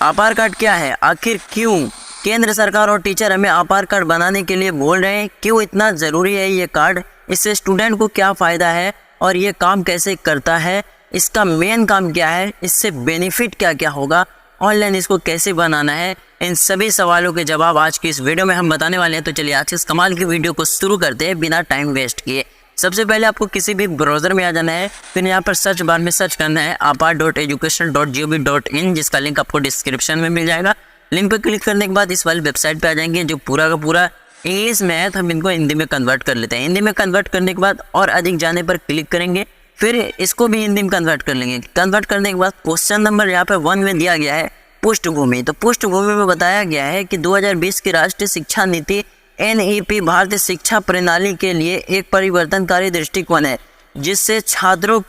आधार card क्या है, आखिर क्यों केंद्र सरकार और टीचर हमें आधार कार्ड बनाने के लिए बोल रहे हैं, क्यों इतना ज़रूरी है ये कार्ड, इससे स्टूडेंट को क्या फ़ायदा है और ये काम कैसे करता है, इसका मेन काम क्या है, इससे बेनिफिट क्या क्या होगा, ऑनलाइन इसको कैसे बनाना है, इन सभी सवालों के जवाब आज की इस वीडियो में हम बताने वाले हैं। तो चलिए आज इस कमाल की वीडियो को शुरू करते हैं बिना टाइम वेस्ट किए। सबसे पहले आपको किसी भी ब्राउज़र में आ जाना है, फिर यहाँ पर सर्च बार में सर्च करना है apar.education.gov.in, जिसका लिंक आपको डिस्क्रिप्शन में मिल जाएगा। लिंक पर क्लिक करने के बाद इस वाली वेबसाइट पे आ जाएंगे जो पूरा का पूरा इंग्लिश में है, तो हम इनको हिंदी में कन्वर्ट कर लेते हैं। हिंदी में कन्वर्ट करने के बाद और अधिक जाने पर क्लिक करेंगे, फिर इसको भी हिंदी में कन्वर्ट कर लेंगे। कन्वर्ट करने के बाद क्वेश्चन नंबर यहाँ पे 1 में दिया गया है पृष्ठभूमि। तो पृष्ठभूमि में बताया गया है कि 2020 की राष्ट्रीय शिक्षा नीति NEP भारतीय शिक्षा प्रणाली के लिए एक परिवर्तनकारी दृष्टिकोण है, जिससे छात्रों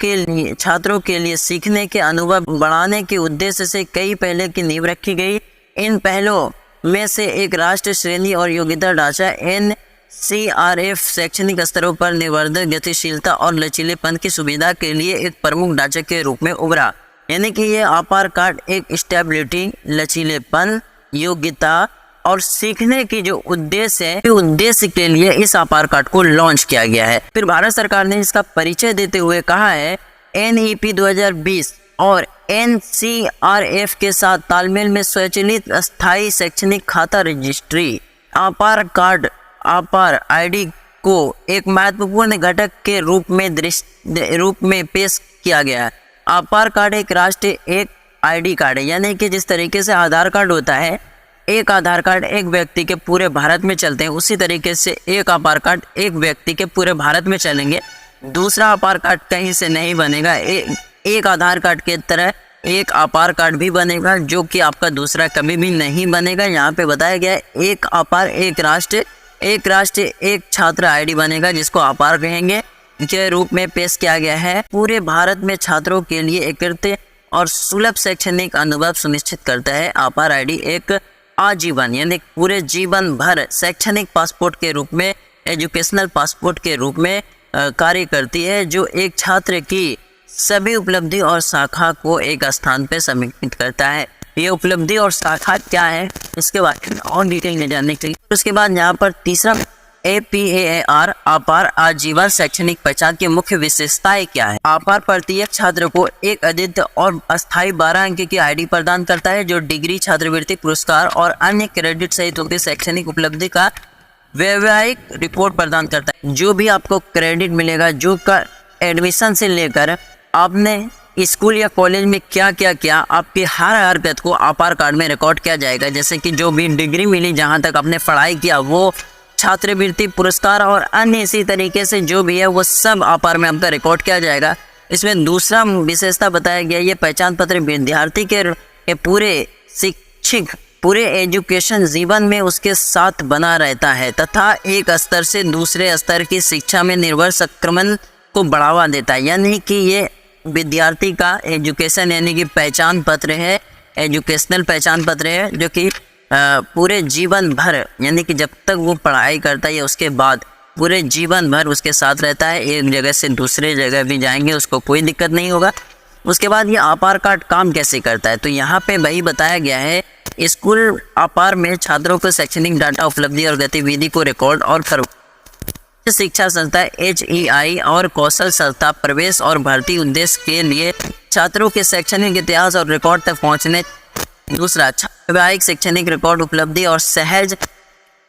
के लिए सीखने के अनुभव बढ़ाने के उद्देश्य से कई पहले की नींव रखी गई। इन पहलों में से एक राष्ट्रीय श्रेणी और योग्यता ढांचा NCRF शैक्षणिक स्तरों पर निवर्धक गतिशीलता और लचीलेपन की सुविधा के लिए एक प्रमुख ढांचे के रूप में उभरा। यानी कि ये आधार कार्ड एक स्टेबिलिटी, लचीलेपन, योग्यता और सीखने की जो उद्देश्य है, उद्देश्य के लिए इस आधार कार्ड को लॉन्च किया गया है। फिर भारत सरकार ने इसका परिचय देते हुए कहा है NEP 2020 और NCRF के साथ तालमेल में स्वचालित अस्थायी शैक्षणिक खाता रजिस्ट्री आधार कार्ड आधार ID को एक महत्वपूर्ण घटक के रूप में पेश किया गया है। आधार कार्ड एक राष्ट्रीय एक ID कार्ड है, यानी कि जिस तरीके से आधार कार्ड होता है, एक आधार कार्ड एक व्यक्ति के पूरे भारत में चलते हैं, उसी तरीके से एक आधार कार्ड एक व्यक्ति के पूरे भारत में चलेंगे। दूसरा आधार कार्ड कहीं से नहीं बनेगा, एक आधार कार्ड के तरह एक आधार कार्ड भी बनेगा, जो कि आपका दूसरा कभी भी नहीं बनेगा। यहाँ पे बताया गया है एक आधार एक राष्ट्र एक छात्र ID बनेगा, जिसको आधार कहेंगे, के रूप में पेश किया गया है। पूरे भारत में छात्रों के लिए एकत्रित और सुलभ शैक्षणिक अनुभव सुनिश्चित करता है। आधार ID एक आजीवन यानी पूरे जीवन भर शैक्षणिक पासपोर्ट के रूप में, एजुकेशनल पासपोर्ट के रूप में कार्य करती है, जो एक छात्र की सभी उपलब्धि और शाखा को एक स्थान पर समेकित करता है। ये उपलब्धि और शाखा क्या है, इसके बारे में और डिटेल में जानने के लिए उसके बाद यहाँ पर तीसरा APAR आधार आजीवन शैक्षणिक पहचान की मुख्य विशेषताएं क्या है। आधार प्रत्येक छात्र को एक अद्वितीय और अस्थायी 12 अंक की ID प्रदान करता है, जो डिग्री, छात्रवृत्ति, पुरस्कार और अन्य क्रेडिट सहित उनकी शैक्षणिक उपलब्धि का वैवाहिक रिपोर्ट प्रदान करता है। जो भी आपको क्रेडिट मिलेगा, जो का एडमिशन से लेकर आपने स्कूल या कॉलेज में क्या क्या किया, आपकी हर हरकत को आधार कार्ड में रिकॉर्ड किया जाएगा। जैसे कि जो भी डिग्री मिली, जहाँ तक आपने पढ़ाई किया, वो छात्रवृत्ति, पुरस्कार और अन्य इसी तरीके से जो भी है वो सब आधार में आपका रिकॉर्ड किया जाएगा। इसमें दूसरा विशेषता बताया गया, ये पहचान पत्र विद्यार्थी के पूरे एजुकेशन जीवन में उसके साथ बना रहता है तथा एक स्तर से दूसरे स्तर की शिक्षा में निर्भर संक्रमण को बढ़ावा देता है। यानी कि ये विद्यार्थी का एजुकेशन यानी कि पहचान पत्र है, एजुकेशनल पहचान पत्र है, जो कि पूरे जीवन भर यानी कि जब तक वो पढ़ाई करता है या उसके बाद पूरे जीवन भर उसके साथ रहता है। एक जगह से दूसरे जगह भी जाएंगे, उसको कोई दिक्कत नहीं होगा। उसके बाद ये आधार कार्ड काम कैसे करता है, तो यहाँ पे वही बताया गया है। स्कूल आधार में छात्रों को शैक्षणिक डाटा, उपलब्धि और गतिविधि को रिकॉर्ड और शिक्षा संस्था HEI और कौशल संस्था प्रवेश और भर्ती उद्देश्य के लिए छात्रों के शैक्षणिक इतिहास और रिकॉर्ड तक पहुँचने। दूसरा, वैवाहिक शैक्षणिक रिकॉर्ड, उपलब्धि और सहज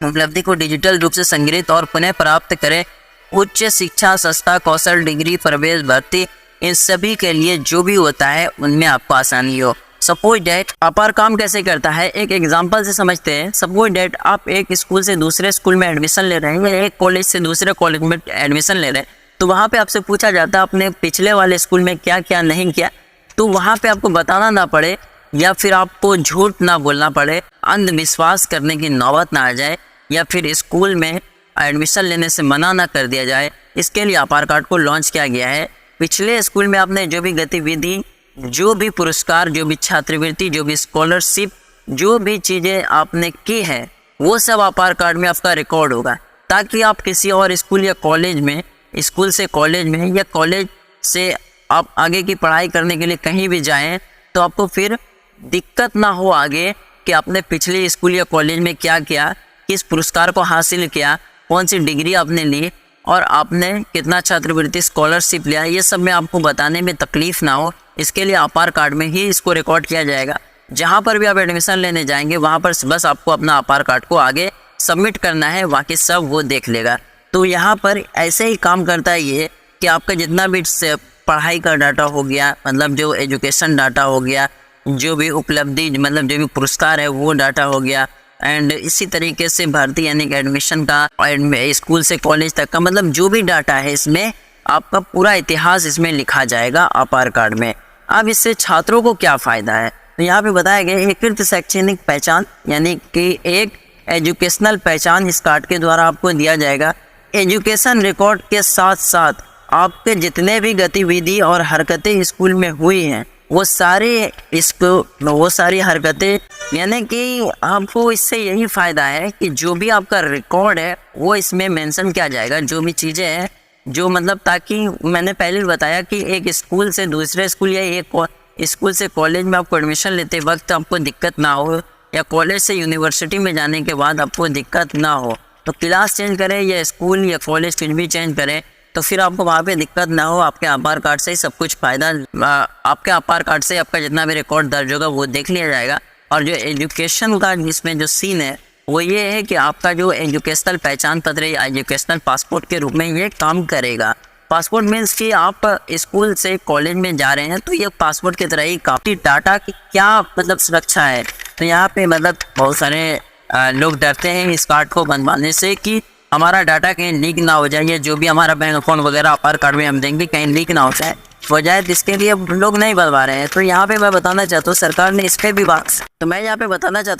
उपलब्धि को डिजिटल रूप से संग्रहित और पुनः प्राप्त करें। उच्च शिक्षा संस्था, कौशल, डिग्री, प्रवेश, भर्ती, इन सभी के लिए जो भी होता है उनमें आपको आसानी हो। सपोज डेट आधार काम कैसे करता है, एक एग्जांपल से समझते हैं। सपोज डेट आप एक स्कूल से दूसरे स्कूल में एडमिशन ले रहे हैं या एक कॉलेज से दूसरे कॉलेज में एडमिशन ले रहे हैं, तो वहाँ पे आपसे पूछा जाता है आपने पिछले वाले स्कूल में क्या क्या नहीं किया, तो वहाँ पे आपको बताना ना पड़े या फिर आपको झूठ ना बोलना पड़े, अंधविश्वास करने की नौबत ना आ जाए, या फिर स्कूल में एडमिशन लेने से मना ना कर दिया जाए। इसके लिए आधार कार्ड को लॉन्च किया गया है। पिछले स्कूल में आपने जो भी गतिविधि, जो भी पुरस्कार, जो भी छात्रवृत्ति, जो भी स्कॉलरशिप, जो भी चीज़ें आपने की है, वो सब आधार कार्ड में आपका रिकॉर्ड होगा, ताकि आप किसी और स्कूल या कॉलेज में, स्कूल से कॉलेज में या कॉलेज से आप आगे की पढ़ाई करने के लिए कहीं भी जाएं तो आपको फिर दिक्कत ना हो आगे कि आपने पिछले स्कूल या कॉलेज में क्या किया, किस पुरस्कार को हासिल किया, कौन सी डिग्री आपने ली और आपने कितना छात्रवृत्ति स्कॉलरशिप लिया, ये सब में आपको बताने में तकलीफ ना हो, इसके लिए आधार कार्ड में ही इसको रिकॉर्ड किया जाएगा। जहाँ पर भी आप एडमिशन लेने जाएंगे वहाँ पर बस आपको अपना आधार कार्ड को आगे सबमिट करना है, बाकी सब वो देख लेगा। तो यहाँ पर ऐसे ही काम करता है ये कि आपका जितना भी पढ़ाई का डाटा हो गया, मतलब जो एजुकेशन डाटा हो गया, जो भी उपलब्धि मतलब जो भी पुरस्कार है वो डाटा हो गया, एंड इसी तरीके से भर्ती यानी कि एडमिशन का स्कूल से कॉलेज तक का मतलब जो भी डाटा है इसमें आपका पूरा इतिहास इसमें लिखा जाएगा आधार कार्ड में। अब इससे छात्रों को क्या फ़ायदा है, तो यहाँ पे बताया गया एकीकृत शैक्षणिक पहचान यानी कि एक एजुकेशनल पहचान इस कार्ड के द्वारा आपको दिया जाएगा। एजुकेशन रिकॉर्ड के साथ साथ आपके जितने भी गतिविधि और हरकतें स्कूल में हुई हैं वो सारी हरकतें यानी कि आपको इससे यही फ़ायदा है कि जो भी आपका रिकॉर्ड है वो इसमें मेंशन किया जाएगा, जो भी चीज़ें हैं जो मतलब, ताकि मैंने पहले भी बताया कि एक स्कूल से दूसरे स्कूल या एक स्कूल से कॉलेज में आपको एडमिशन लेते वक्त आपको दिक्कत ना हो, या कॉलेज से यूनिवर्सिटी में जाने के बाद आपको दिक्कत ना हो। तो क्लास चेंज करें या स्कूल या कॉलेज कुछ भी चेंज करें तो फिर आपको वहाँ पे दिक्कत ना हो, आपके आधार कार्ड से ही सब कुछ फ़ायदा, आपके आधार कार्ड से आपका जितना भी रिकॉर्ड दर्ज होगा वो देख लिया जाएगा। और जो एजुकेशन का इसमें जो सीन है वो ये है कि आपका जो एजुकेशनल पहचान पत्र या एजुकेशनल पासपोर्ट के रूप में ये काम करेगा। पासपोर्ट मीन्स कि आप स्कूल से कॉलेज में जा रहे हैं तो ये पासपोर्ट की तरह ही काफ़ी डाटा की क्या मतलब सुरक्षा है। तो यहाँ पे मतलब बहुत सारे लोग डरते हैं इस कार्ड को बनवाने से कि हमारा डाटा कहीं लीक ना हो जाए, जो भी हमारा बैंक अकाउंट वगैरह आधार कार्ड में हम देंगे कहीं लीक ना हो जाए, तो इसके लिए लोग नहीं बनवा रहे हैं। तो यहाँ पे मैं बताना चाहता हूँ सरकार ने इस पर भी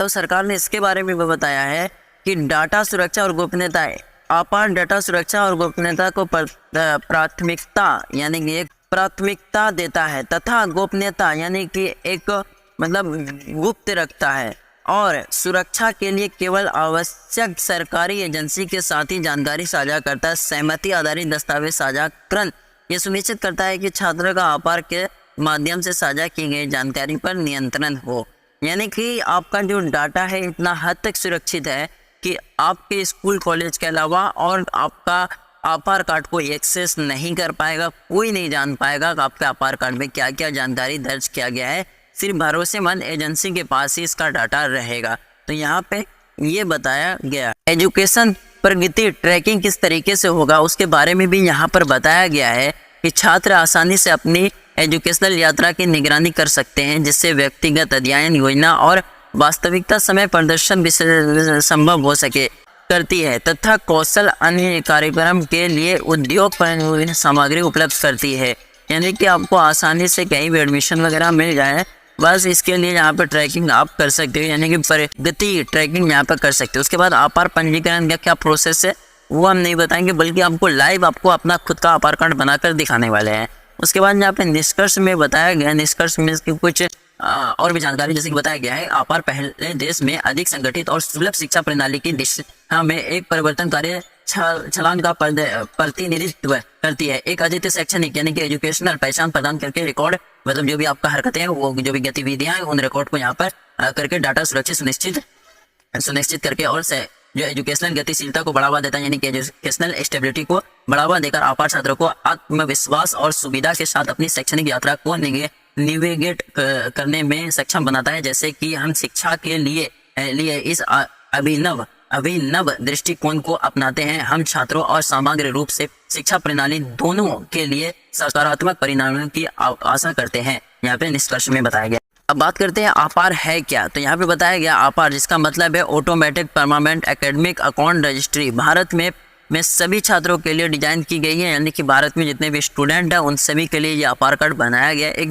सरकार ने इसके बारे में भी बताया है कि डाटा सुरक्षा और गोपनीयता है। आपार डाटा सुरक्षा और गोपनीयता को प्राथमिकता यानी कि एक प्राथमिकता देता है तथा गोपनीयता यानी कि एक मतलब गुप्त रखता है और सुरक्षा के लिए केवल आवश्यक सरकारी एजेंसी के साथ ही जानकारी साझा करता है। सहमति आधारित दस्तावेज साझाकरण ये सुनिश्चित करता है कि छात्र का आधार के माध्यम से साझा की गई जानकारी पर नियंत्रण हो। यानी कि आपका जो डाटा है इतना हद तक सुरक्षित है कि आपके स्कूल कॉलेज के अलावा और आपका आधार कार्ड को एक्सेस नहीं कर पाएगा, कोई नहीं जान पाएगा कि आपके आधार कार्ड में क्या क्या जानकारी दर्ज किया गया है। सिर्फ भरोसेमंद एजेंसी के पास ही इसका डाटा रहेगा। तो यहाँ पे ये बताया गया एजुकेशन प्रगति ट्रैकिंग किस तरीके से होगा उसके बारे में भी यहाँ पर बताया गया है कि छात्र आसानी से अपनी एजुकेशनल यात्रा की निगरानी कर सकते हैं, जिससे व्यक्तिगत अध्ययन योजना और वास्तविकता समय प्रदर्शन संभव हो सके करती है तथा कौशल अन्य कार्यक्रम के लिए उद्योग सामग्री उपलब्ध करती है। यानी कि आपको आसानी से कहीं भी एडमिशन वगैरह मिल जाए, बस इसके लिए यहाँ पर ट्रैकिंग आप कर सकते हो, यानी कि प्रगति ट्रैकिंग यहाँ पर कर सकते हो। उसके बाद आधार पंजीकरण का क्या प्रोसेस है वो हम नहीं बताएंगे, बल्कि आपको लाइव आपको अपना खुद का आधार कार्ड बनाकर दिखाने वाले हैं। उसके बाद यहाँ पे निष्कर्ष में बताया गया, निष्कर्ष में इसकी कुछ और भी जानकारी जैसे कि बताया गया है। आधार पहले देश में अधिक संगठित और सुलभ शिक्षा प्रणाली की दिशा में एक परिवर्तनकारी छलांग का प्रतिनिधित्व करती है। एक अद्वितीय शैक्षणिक यानी कि एजुकेशनल पहचान प्रदान करके रिकॉर्ड मतलब जो भी आपका हरकतें हैं वो जो भी गतिविधियां हैं उन रिकॉर्ड को यहाँ पर करके डाटा सुरक्षित सुनिश्चित करके और जो एजुकेशनल गतिशीलता को बढ़ावा देता है, यानी कि एजुकेशनल स्टेबिलिटी को बढ़ावा देकर आपार छात्रों को आत्मविश्वास और सुविधा के साथ अपनी शैक्षणिक यात्रा को निवेगेट करने में सक्षम बनाता है। जैसे कि हम शिक्षा के लिए इस अभिनव दृष्टिकोण को अपनाते हैं। हम छात्रों और समग्र रूप से शिक्षा प्रणाली दोनों के लिए सकारात्मक परिणामों की आशा करते हैं। यहाँ पे निष्कर्ष में बताया गया। अब बात करते हैं आपार है क्या। तो यहाँ पे बताया गया आपार जिसका मतलब है automatic permanent academic account registry, Bharat में सभी छात्रों के लिए डिजाइन की गई है। यानी कि भारत में जितने भी स्टूडेंट हैं उन सभी के लिए ये आधार कार्ड बनाया गया। एक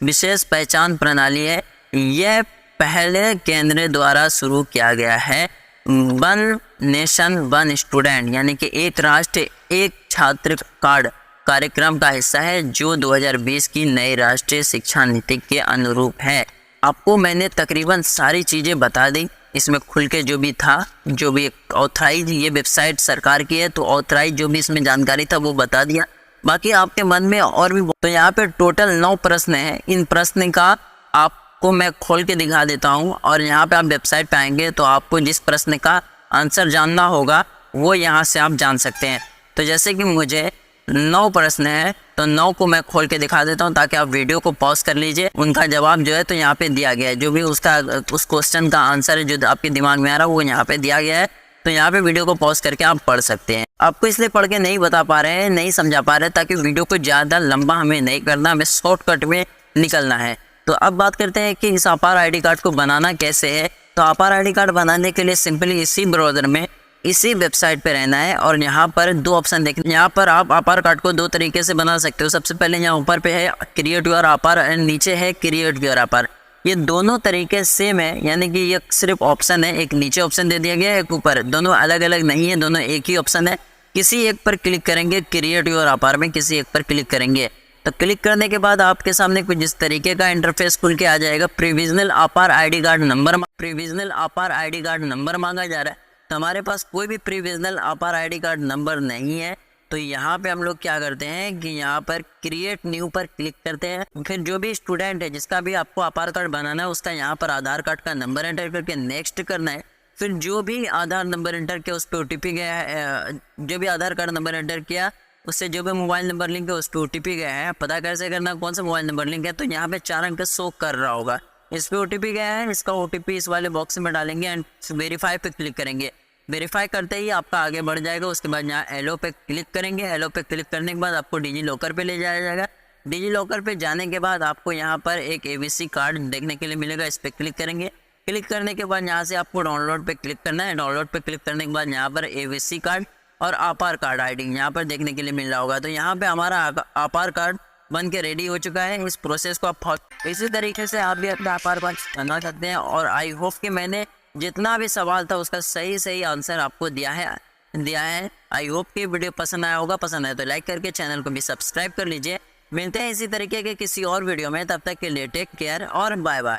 विशेष पहचान प्रणाली है। यह पहले केंद्र द्वारा शुरू किया गया है। वन नेशन वन स्टूडेंट यानी कि एक राष्ट्र एक छात्र कार्ड कार्यक्रम का हिस्सा है, जो 2020 की नई राष्ट्रीय शिक्षा नीति के अनुरूप है। आपको मैंने तकरीबन सारी चीज़ें बता दी, इसमें खुल के जो भी था, जो भी ऑथराइज ये वेबसाइट सरकार की है तो ऑथराइज जो भी इसमें जानकारी था वो बता दिया। बाकी आपके मन में और भी तो यहाँ पे टोटल 9 प्रश्न हैं। इन प्रश्न का आपको आपको मैं खोल के दिखा देता हूँ। और यहाँ पे आप वेबसाइट पे आएंगे तो आपको जिस प्रश्न का आंसर जानना होगा वो यहाँ से आप जान सकते हैं। तो जैसे कि मुझे 9 प्रश्न है तो 9 को मैं खोल के दिखा देता हूँ ताकि आप वीडियो को पॉज कर लीजिए। उनका जवाब जो है तो यहाँ पे दिया गया है, जो भी उसका उस क्वेश्चन का आंसर है जो आपके दिमाग में आ रहा है वो यहाँ पे दिया गया है। तो यहाँ पे वीडियो को पॉज करके आप पढ़ सकते हैं। आपको इसलिए पढ़ के नहीं बता पा रहे हैं, नहीं समझा पा रहे ताकि वीडियो को ज़्यादा लंबा हमें नहीं करना, हमें शॉर्टकट में निकलना है। तो अब बात करते हैं कि इस आपार ID कार्ड को बनाना कैसे है। तो आपार ID कार्ड बनाने के लिए सिंपली इसी ब्राउज़र में इसी वेबसाइट पे रहना है और यहाँ पर 2 ऑप्शन देखने। यहाँ पर आप आपार कार्ड को 2 तरीके से बना सकते हो। सबसे पहले यहाँ ऊपर पे है क्रिएट योर आपार एंड नीचे है क्रिएट योर आपार। ये दोनों तरीके सेम है, यानी कि ये सिर्फ ऑप्शन है, एक नीचे ऑप्शन दे दिया गया है, एक ऊपर, दोनों अलग अलग नहीं है, दोनों एक ही ऑप्शन है। किसी एक पर क्लिक करेंगे क्रिएट योर आपार में, किसी एक पर क्लिक करेंगे तो क्लिक करने के बाद आपके सामने कुछ इस तरीके का इंटरफेस खुल के आ जाएगा। प्रोविजनल आपार ID कार्ड नंबर, प्रोविजनल आपार ID कार्ड नंबर मांगा जा रहा है। तो हमारे पास कोई भी प्रोविजनल आपार ID कार्ड नंबर नहीं है। तो यहाँ पे हम लोग क्या करते हैं कि यहाँ पर क्रिएट न्यू पर क्लिक करते हैं। फिर जो भी स्टूडेंट है जिसका भी आपको आपार कार्ड बनाना है उसका यहाँ पर आधार कार्ड का नंबर एंटर करके नेक्स्ट करना है। फिर जो भी आधार नंबर एंटर किया उस पर OTP गया है, जो भी आधार कार्ड नंबर एंटर किया उससे जो भी मोबाइल नंबर लिंक है उस पर OTP गया है। पता कैसे करना कौन सा मोबाइल नंबर लिंक है, तो यहाँ पे 4 अंक शो कर रहा होगा, इस पर OTP गया है, इसका OTP इस वाले बॉक्स में डालेंगे एंड वेरीफाई पे क्लिक करेंगे। वेरीफाई करते ही आपका आगे बढ़ जाएगा। उसके बाद यहाँ एलो पे क्लिक करेंगे। एलो पे क्लिक करने के बाद आपको डिजी लॉकर पे ले जाया जाएगा। डिजी लॉकर पे जाने के बाद आपको यहाँ पर एक ABC कार्ड देखने के लिए मिलेगा, इस पर क्लिक करेंगे। क्लिक करने के बाद यहाँ से आपको डाउनलोड पे क्लिक करना है। डाउनलोड पे क्लिक करने के बाद यहाँ पर ABC कार्ड और आपार कार्ड ID यहाँ पर देखने के लिए मिल रहा होगा। तो यहाँ पे हमारा आपार कार्ड बन के रेडी हो चुका है। इस प्रोसेस को आप इसी तरीके से आप भी अपना आपार कार्ड बना सकते हैं। और आई होप कि मैंने जितना भी सवाल था उसका सही आंसर आपको दिया है। आई होप कि वीडियो पसंद आया होगा। पसंद आया तो लाइक करके चैनल को भी सब्सक्राइब कर लीजिए। मिलते हैं इसी तरीके के किसी और वीडियो में, तब तक के लिए टेक केयर और बाय बाय।